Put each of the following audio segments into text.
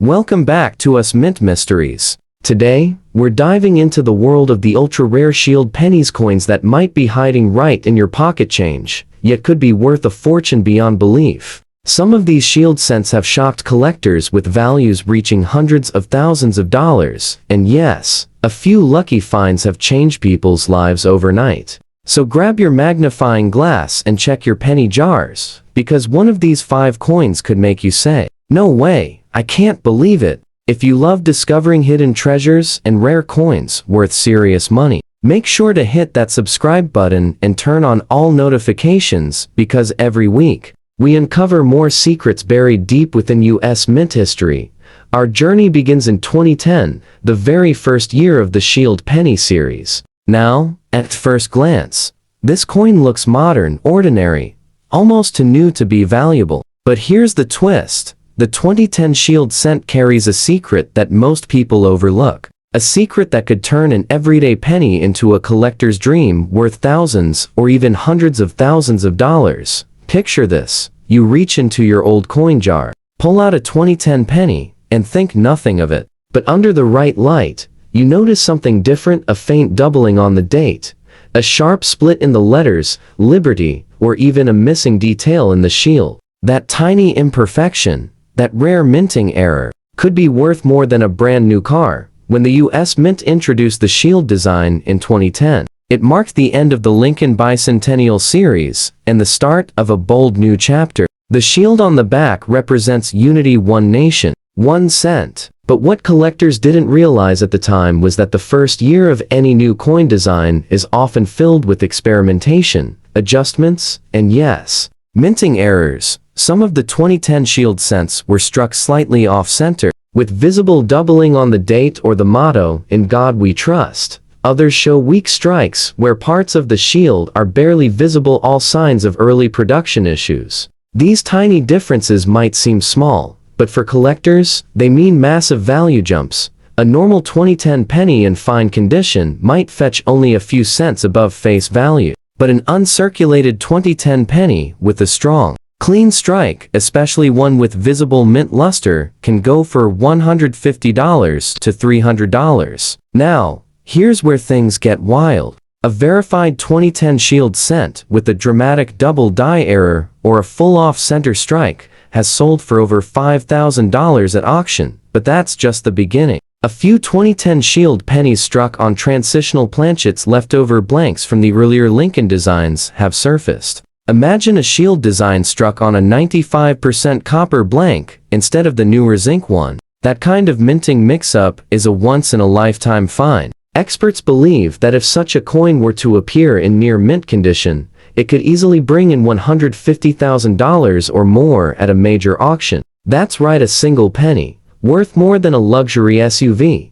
Welcome back to Us Mint Mysteries. Today, we're diving into the world of the ultra-rare Shield pennies coins that might be hiding right in your pocket change, yet could be worth a fortune beyond belief. Some of these Shield cents have shocked collectors with values reaching hundreds of thousands of dollars, and yes, a few lucky finds have changed people's lives overnight. So grab your magnifying glass and check your penny jars, because one of these 5 coins could make you say, "No way, I can't believe it." If you love discovering hidden treasures and rare coins worth serious money, make sure to hit that subscribe button and turn on all notifications, because every week, we uncover more secrets buried deep within US Mint history. Our journey begins in 2010, the very first year of the Shield penny series. Now, at first glance, this coin looks modern, ordinary, almost too new to be valuable. But here's the twist. The 2010 Shield cent carries a secret that most people overlook. A secret that could turn an everyday penny into a collector's dream worth thousands or even hundreds of thousands of dollars. Picture this. You reach into your old coin jar, pull out a 2010 penny, and think nothing of it. But under the right light, you notice something different, a faint doubling on the date, a sharp split in the letters, Liberty, or even a missing detail in the Shield. That tiny imperfection, that rare minting error, could be worth more than a brand new car. When the US Mint introduced the Shield design in 2010, it marked the end of the Lincoln Bicentennial series and the start of a bold new chapter. The Shield on the back represents unity, one nation, 1 cent. But what collectors didn't realize at the time was that the first year of any new coin design is often filled with experimentation, adjustments, and yes, minting errors. Some of the 2010 Shield cents were struck slightly off-center, with visible doubling on the date or the motto, "In God We Trust." Others show weak strikes where parts of the Shield are barely visible, all signs of early production issues. These tiny differences might seem small, but for collectors, they mean massive value jumps. A normal 2010 penny in fine condition might fetch only a few cents above face value, but an uncirculated 2010 penny with a strong, clean strike, especially one with visible mint luster, can go for $150 to $300. Now, here's where things get wild. A verified 2010 Shield cent with a dramatic double die error or a full off-center strike has sold for over $5,000 at auction, but that's just the beginning. A few 2010 Shield pennies struck on transitional planchets, leftover blanks from the earlier Lincoln designs, have surfaced. Imagine a Shield design struck on a 95% copper blank instead of the newer zinc one. That kind of minting mix-up is a once-in-a-lifetime find. Experts believe that if such a coin were to appear in near mint condition, it could easily bring in $150,000 or more at a major auction. That's right, a single penny, worth more than a luxury SUV.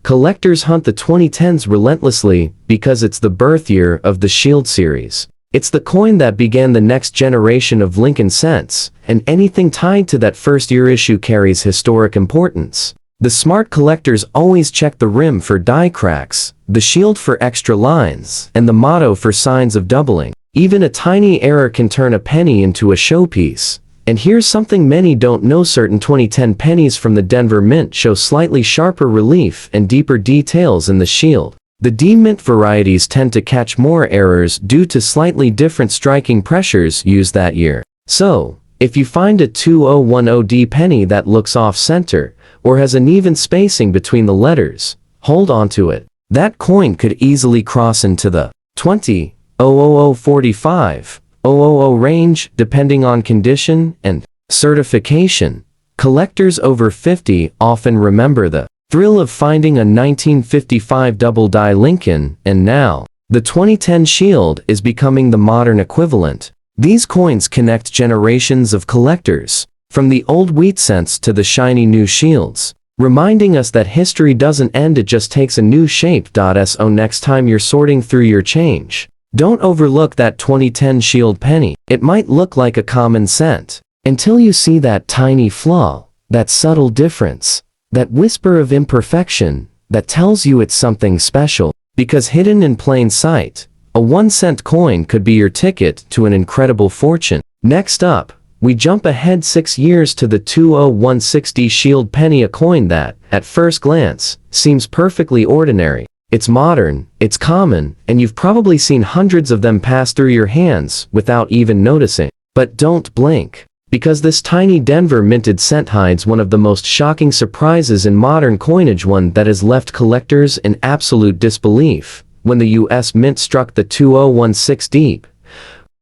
Collectors hunt the 2010s relentlessly because it's the birth year of the Shield series. It's the coin that began the next generation of Lincoln cents, and anything tied to that first-year issue carries historic importance. The smart collectors always check the rim for die cracks, the Shield for extra lines, and the motto for signs of doubling. Even a tiny error can turn a penny into a showpiece. And here's something many don't know: certain 2010 pennies from the Denver Mint show slightly sharper relief and deeper details in the Shield. The D-Mint varieties tend to catch more errors due to slightly different striking pressures used that year. So, if you find a 2010D penny that looks off-center, or has uneven spacing between the letters, hold on to it. That coin could easily cross into the 20,00045,000 range, depending on condition and certification. Collectors over 50 often remember the thrill of finding a 1955 double-die Lincoln, and now, the 2010 Shield is becoming the modern equivalent. These coins connect generations of collectors, from the old wheat cents to the shiny new Shields, reminding us that history doesn't end, it just takes a new shape. So next time you're sorting through your change, don't overlook that 2010 Shield penny. It might look like a common cent, until you see that tiny flaw, that subtle difference, that whisper of imperfection, that tells you it's something special. Because hidden in plain sight, a 1-cent coin could be your ticket to an incredible fortune. Next up, We jump ahead 6 years to the 20160 Shield penny, a coin that, at first glance, seems perfectly ordinary. It's modern, it's common, and you've probably seen hundreds of them pass through your hands without even noticing. But don't blink, because this tiny Denver minted cent hides one of the most shocking surprises in modern coinage, one that has left collectors in absolute disbelief. When the US Mint struck the 2016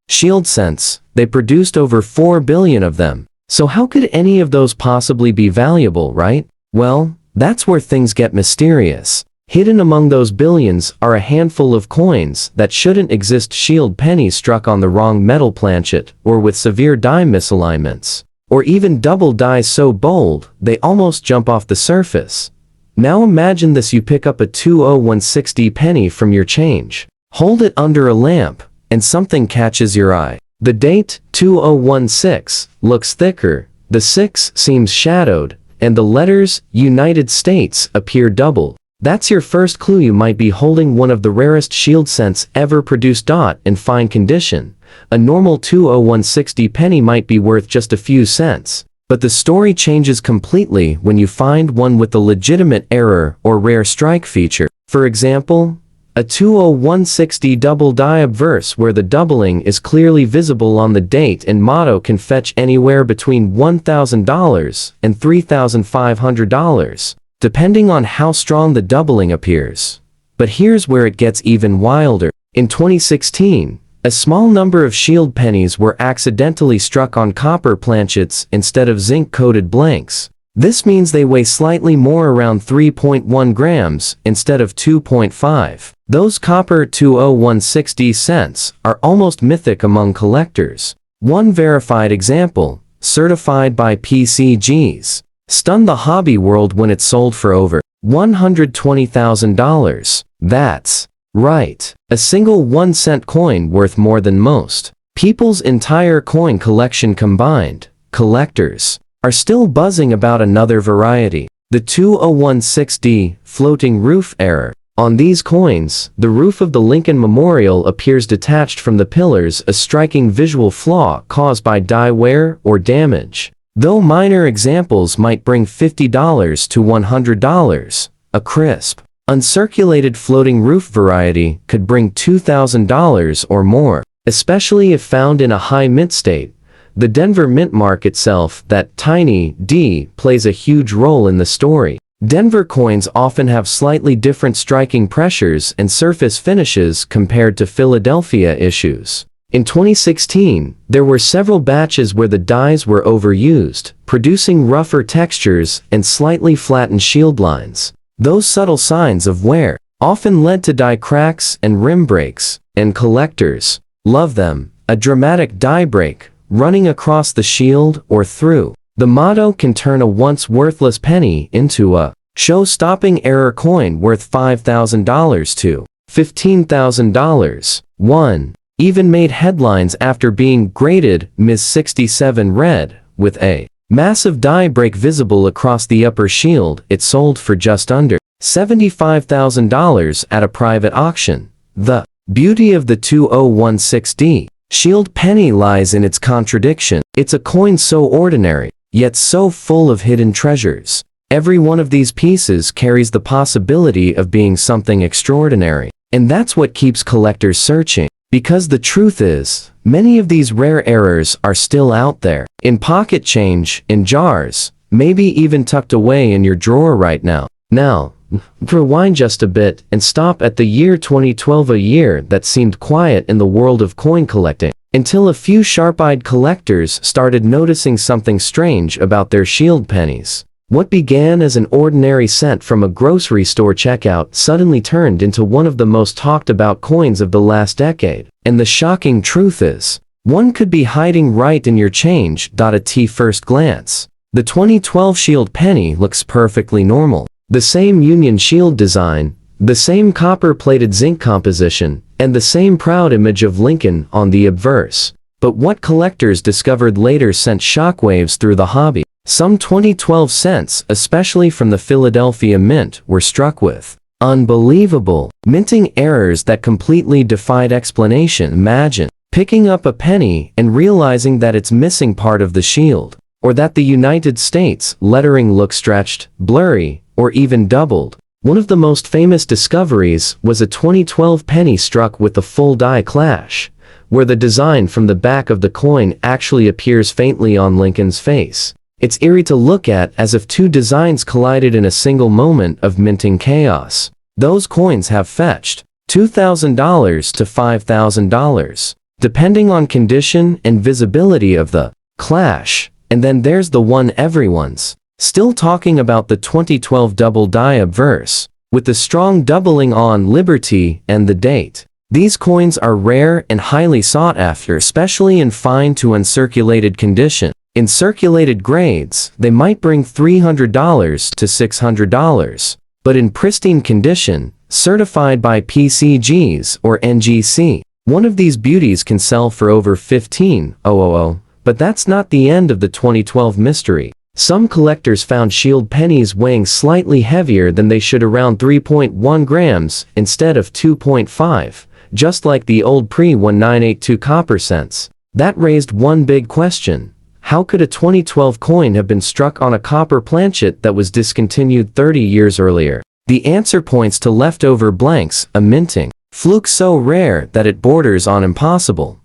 Shield cents, they produced over 4 billion of them. So how could any of those possibly be valuable, right? Well, that's where things get mysterious. Hidden among those billions are a handful of coins that shouldn't exist: Shield pennies struck on the wrong metal planchet, or with severe die misalignments, or even double dies so bold they almost jump off the surface. Now imagine this: you pick up a 20160 penny from your change, hold it under a lamp, and something catches your eye. The date, 2016, looks thicker, the 6 seems shadowed, and the letters, United States, appear double. That's your first clue you might be holding one of the rarest Shield cents ever produced. In fine condition, a normal 20160 penny might be worth just a few cents. But the story changes completely when you find one with a legitimate error or rare strike feature. For example, a 20160 double die obverse where the doubling is clearly visible on the date and motto can fetch anywhere between $1,000 and $3,500. Depending on how strong the doubling appears. But here's where it gets even wilder. In 2016, a small number of Shield pennies were accidentally struck on copper planchets instead of zinc-coated blanks. This means they weigh slightly more, around 3.1 grams, instead of 2.5. Those copper 20160 cents are almost mythic among collectors. One verified example, certified by PCGs, stunned the hobby world when it sold for over $120,000. That's right, a single 1-cent coin worth more than most people's entire coin collection combined. Collectors are still buzzing about another variety, the 20160 floating roof error. On these coins, the roof of the Lincoln Memorial appears detached from the pillars, a striking visual flaw caused by die wear or damage. Though minor examples might bring $50 to $100, a crisp, uncirculated floating roof variety could bring $2,000 or more, especially if found in a high mint state. The Denver Mint mark itself, that tiny D, plays a huge role in the story. Denver coins often have slightly different striking pressures and surface finishes compared to Philadelphia issues. In 2016, there were several batches where the dies were overused, producing rougher textures and slightly flattened shield lines. Those subtle signs of wear often led to die cracks and rim breaks, and collectors love them. A dramatic die break, running across the shield or through the motto, can turn a once worthless penny into a show-stopping error coin worth $5,000 to $15,000. One even made headlines after being graded Ms. 67 red, with a massive die break visible across the upper shield. It sold for just under $75,000 at a private auction. The beauty of the 2016 Shield penny lies in its contradiction. It's a coin so ordinary, yet so full of hidden treasures. Every one of these pieces carries the possibility of being something extraordinary. And that's what keeps collectors searching. Because the truth is, many of these rare errors are still out there, in pocket change, in jars, maybe even tucked away in your drawer right now. Now, rewind just a bit and stop at the year 2012, a year that seemed quiet in the world of coin collecting, until a few sharp-eyed collectors started noticing something strange about their Shield pennies. What began as an ordinary cent from a grocery store checkout suddenly turned into one of the most talked about coins of the last decade. And the shocking truth is, one could be hiding right in your change. At first glance, the 2012 Shield penny looks perfectly normal. The same Union Shield design, the same copper-plated zinc composition, and the same proud image of Lincoln on the obverse. But what collectors discovered later sent shockwaves through the hobby. Some 2012 cents, especially from the Philadelphia Mint, were struck with unbelievable minting errors that completely defied explanation. Imagine Picking up a penny and realizing that it's missing part of the shield, or that the United States lettering looks stretched, blurry, or even doubled. One of the most famous discoveries was a 2012 penny struck with the full die clash, where the design from the back of the coin actually appears faintly on Lincoln's face. It's eerie to look at, as if two designs collided in a single moment of minting chaos. Those coins have fetched $2,000 to $5,000, depending on condition and visibility of the clash. And then there's the one everyone's still talking about, the 2012 double die obverse, with the strong doubling on Liberty and the date. These coins are rare and highly sought after, especially in fine to uncirculated condition. In circulated grades, they might bring $300 to $600, but in pristine condition, certified by PCGs or NGC, one of these beauties can sell for over $15,000. But that's not the end of the 2012 mystery. Some collectors found shield pennies weighing slightly heavier than they should, around 3.1 grams instead of 2.5, just like the old pre-1982 copper cents. That raised one big question. How could a 2012 coin have been struck on a copper planchet that was discontinued 30 years earlier? The answer points to leftover blanks, a minting fluke so rare that it borders on impossible.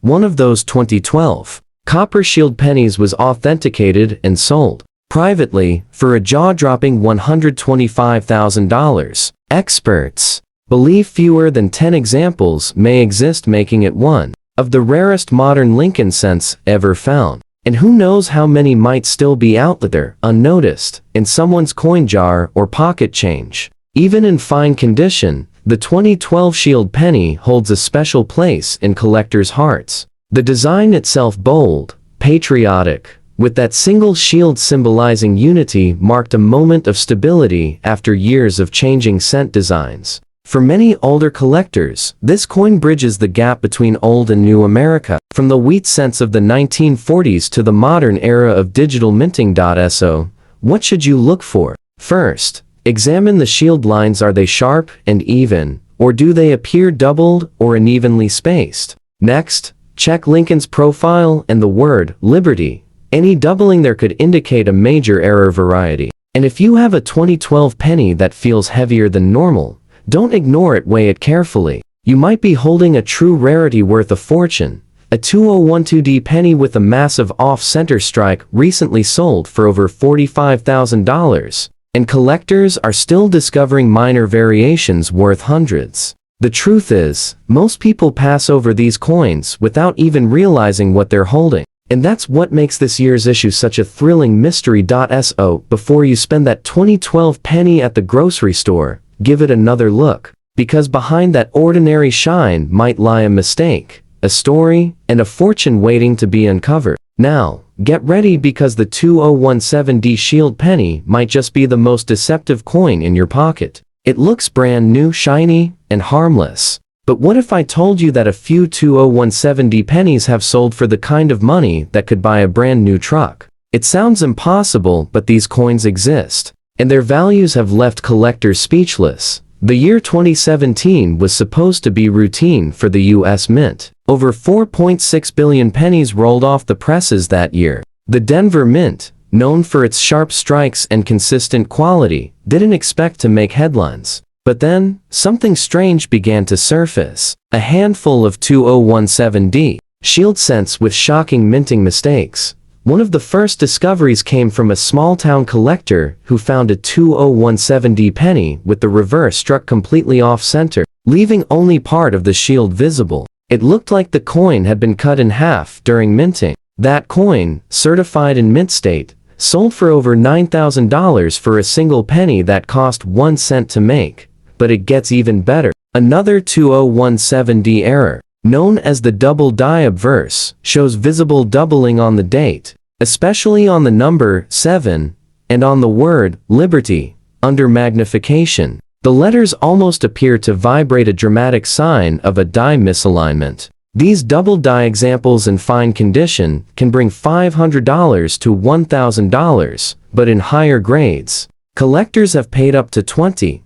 One of those 2012 copper shield pennies was authenticated and sold privately for a jaw-dropping $125,000. Experts believe fewer than 10 examples may exist, making it one of the rarest modern Lincoln cents ever found. And who knows how many might still be out there, unnoticed, in someone's coin jar or pocket change. Even in fine condition, the 2012 shield penny holds a special place in collectors' hearts. The design itself, bold, patriotic, with that single shield symbolizing unity, marked a moment of stability after years of changing cent designs. For many older collectors, this coin bridges the gap between old and new America, from the wheat cents of the 1940s to the modern era of digital minting. So, what should you look for? First, examine the shield lines. Are they sharp and even, or do they appear doubled or unevenly spaced? Next, check Lincoln's profile and the word Liberty. Any doubling there could indicate a major error variety. And if you have a 2012 penny that feels heavier than normal, don't ignore it, weigh it carefully. You might be holding a true rarity worth a fortune. A 2012 penny with a massive off-center strike recently sold for over $45,000, and collectors are still discovering minor variations worth hundreds. The truth is, most people pass over these coins without even realizing what they're holding. And that's what makes this year's issue such a thrilling mystery. So, before you spend that 2012 penny at the grocery store, give it another look, because behind that ordinary shine might lie a mistake, a story, and a fortune waiting to be uncovered. Now, get ready, because the 2017 shield penny might just be the most deceptive coin in your pocket. It looks brand new, shiny, and harmless. But what if I told you that a few 2017 pennies have sold for the kind of money that could buy a brand new truck? It sounds impossible, but these coins exist, and their values have left collectors speechless. The year 2017 was supposed to be routine for the U.S. Mint. Over 4.6 billion pennies rolled off the presses that year. The Denver Mint, known for its sharp strikes and consistent quality, didn't expect to make headlines. But then, something strange began to surface. A handful of 2017 shield cents with shocking minting mistakes. One of the first discoveries came from a small-town collector who found a 2017 penny with the reverse struck completely off-center, leaving only part of the shield visible. It looked like the coin had been cut in half during minting. That coin, certified in mint state, sold for over $9,000 for a single penny that cost 1 cent to make. But it gets even better. Another 2017 error, known as the double die obverse, shows visible doubling on the date, especially on the number 7, and on the word Liberty, under magnification. The letters almost appear to vibrate, a dramatic sign of a die misalignment. These double die examples in fine condition can bring $500 to $1,000, but in higher grades, collectors have paid up to $20,000.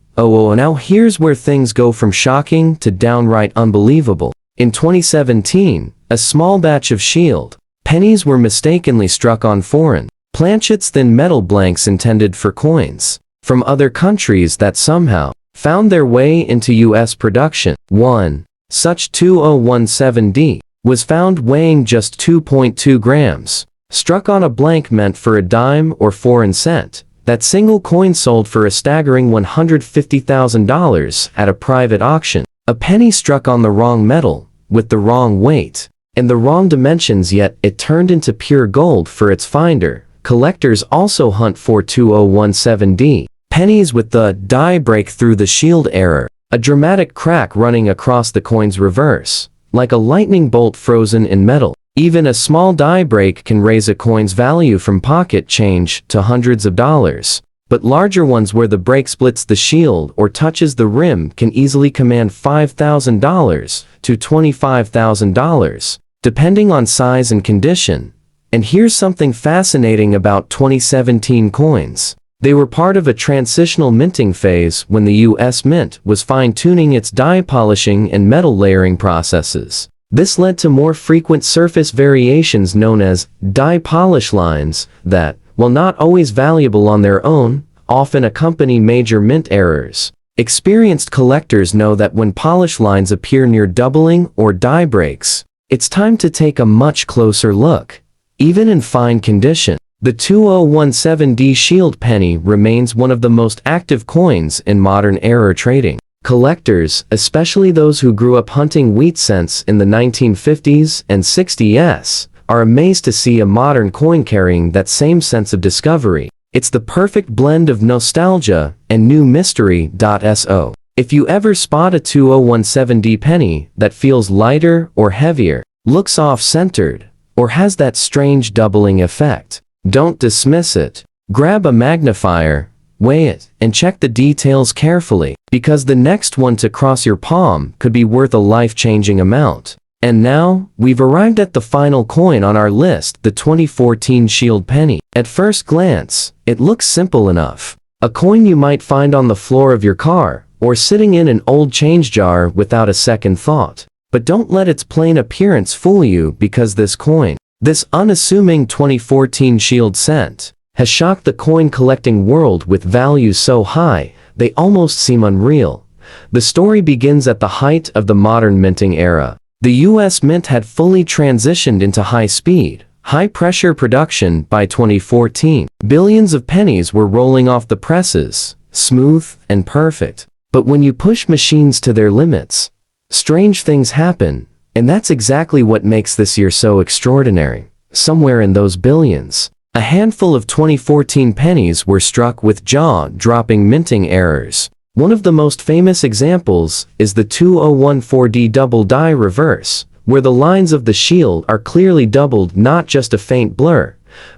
Now here's where things go from shocking to downright unbelievable. In 2017, a small batch of shield pennies were mistakenly struck on foreign planchets thin metal blanks intended for coins from other countries that somehow found their way into U.S. production. One such 2017D was found weighing just 2.2 grams, struck on a blank meant for a dime or foreign cent. That single coin sold for a staggering $150,000 at a private auction. A penny struck on the wrong metal, with the wrong weight, and the wrong dimensions, yet it turned into pure gold for its finder. Collectors also hunt for 2017D pennies with the die break through the shield error, a dramatic crack running across the coin's reverse, like a lightning bolt frozen in metal. Even a small die break can raise a coin's value from pocket change to hundreds of dollars, but larger ones where the break splits the shield or touches the rim can easily command $5,000 to $25,000, depending on size and condition. And here's something fascinating about 2017 coins. They were part of a transitional minting phase when the U.S. Mint was fine-tuning its die polishing and metal layering processes. This led to more frequent surface variations known as die polish lines that, while not always valuable on their own, often accompany major mint errors. Experienced collectors know that when polish lines appear near doubling or die breaks, it's time to take a much closer look. Even in fine condition, the 2017D shield penny remains one of the most active coins in modern error trading. Collectors, especially those who grew up hunting wheat cents in the 1950s and 60s, are amazed to see a modern coin carrying that same sense of discovery. It's the perfect blend of nostalgia and new mystery. So, if you ever spot a 2017D penny that feels lighter or heavier, looks off-centered, or has that strange doubling effect, don't dismiss it. Grab a magnifier, weigh it, and check the details carefully, because the next one to cross your palm could be worth a life-changing amount. And now, we've arrived at the final coin on our list, the 2014 shield penny. At first glance, it looks simple enough. A coin you might find on the floor of your car, or sitting in an old change jar without a second thought. But don't let its plain appearance fool you, because this coin, this unassuming 2014 shield cent, has shocked the coin collecting world with values so high, they almost seem unreal. The story begins at the height of the modern minting era. The U.S. Mint had fully transitioned into high-speed, high-pressure production by 2014. Billions of pennies were rolling off the presses, smooth and perfect. But when you push machines to their limits, strange things happen, and that's exactly what makes this year so extraordinary. Somewhere in those billions, a handful of 2014 pennies were struck with jaw-dropping minting errors. One of the most famous examples is the 2014D double die reverse, where the lines of the shield are clearly doubled, not just a faint blur,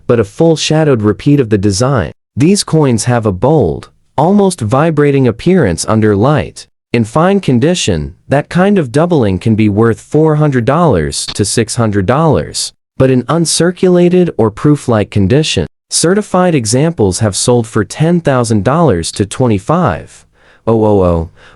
but a full-shadowed repeat of the design. These coins have a bold, almost vibrating appearance under light. In fine condition, that kind of doubling can be worth $400 to $600. But in uncirculated or proof-like condition, certified examples have sold for $10,000 to $25,000.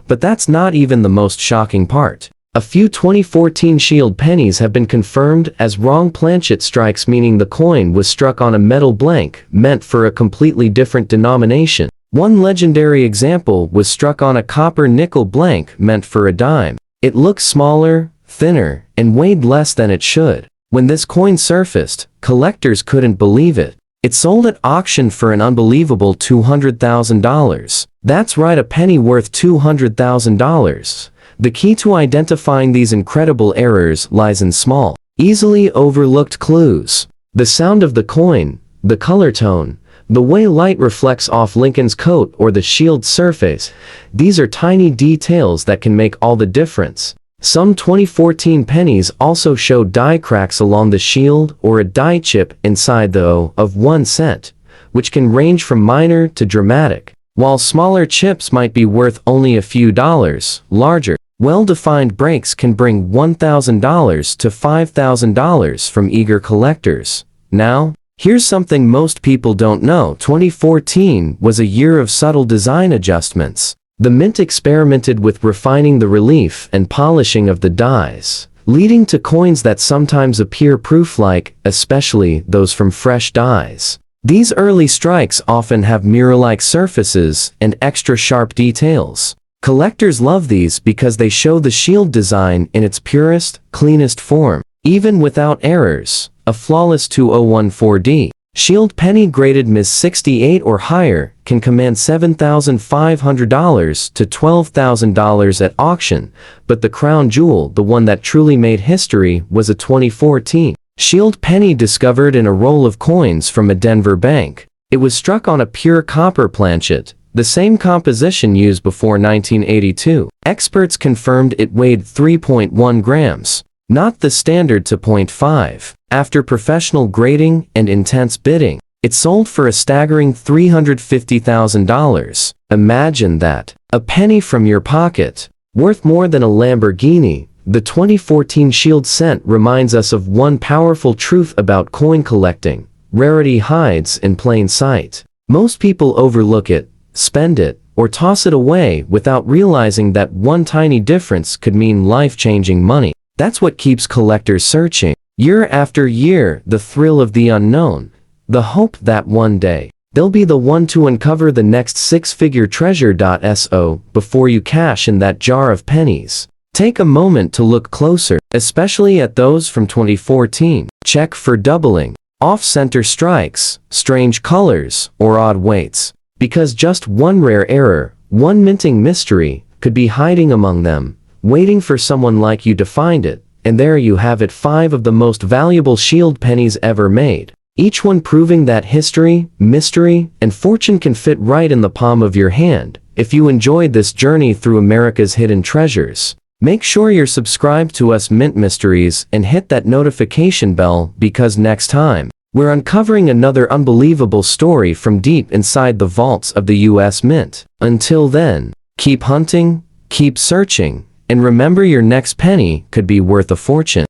But that's not even the most shocking part. A few 2014 shield pennies have been confirmed as wrong planchet strikes, meaning the coin was struck on a metal blank meant for a completely different denomination. One legendary example was struck on a copper-nickel blank meant for a dime. It looked smaller, thinner, and weighed less than it should. When this coin surfaced, collectors couldn't believe it. It sold at auction for an unbelievable $200,000. That's right, a penny worth $200,000. The key to identifying these incredible errors lies in small, easily overlooked clues. The sound of the coin, the color tone, the way light reflects off Lincoln's coat or the shield's surface. These are tiny details that can make all the difference. Some 2014 pennies also show die cracks along the shield or a die chip inside the O of 1 cent, which can range from minor to dramatic. While smaller chips might be worth only a few dollars, larger, well-defined breaks can bring $1,000 to $5,000 from eager collectors. Now, here's something most people don't know. 2014 was a year of subtle design adjustments. The mint experimented with refining the relief and polishing of the dies, leading to coins that sometimes appear proof-like, especially those from fresh dies. These early strikes often have mirror-like surfaces and extra sharp details. Collectors love these because they show the shield design in its purest, cleanest form. Even without errors, a flawless 2014D shield penny graded Ms. 68 or higher can command $7,500 to $12,000 at auction, but the crown jewel, the one that truly made history, was a 2014 shield penny discovered in a roll of coins from a Denver bank. It was struck on a pure copper planchet, the same composition used before 1982. Experts confirmed it weighed 3.1 grams. Not the standard 2.5. After professional grading and intense bidding, it sold for a staggering $350,000. Imagine that. A penny from your pocket, worth more than a Lamborghini. The 2014 Shield cent reminds us of one powerful truth about coin collecting: rarity hides in plain sight. Most people overlook it, spend it, or toss it away without realizing that one tiny difference could mean life-changing money. That's what keeps collectors searching. Year after year, the thrill of the unknown, the hope that one day, they'll be the one to uncover the next six-figure treasure. So, before you cash in that jar of pennies, take a moment to look closer, especially at those from 2014. Check for doubling, off-center strikes, strange colors, or odd weights, because just one rare error, one minting mystery, could be hiding among them, waiting for someone like you to find it. And there you have it, 5 of the most valuable shield pennies ever made. Each one proving that history, mystery, and fortune can fit right in the palm of your hand. If you enjoyed this journey through America's hidden treasures, make sure you're subscribed to us Mint Mysteries and hit that notification bell, because next time, we're uncovering another unbelievable story from deep inside the vaults of the US Mint. Until then, keep hunting, keep searching, and remember, your next penny could be worth a fortune.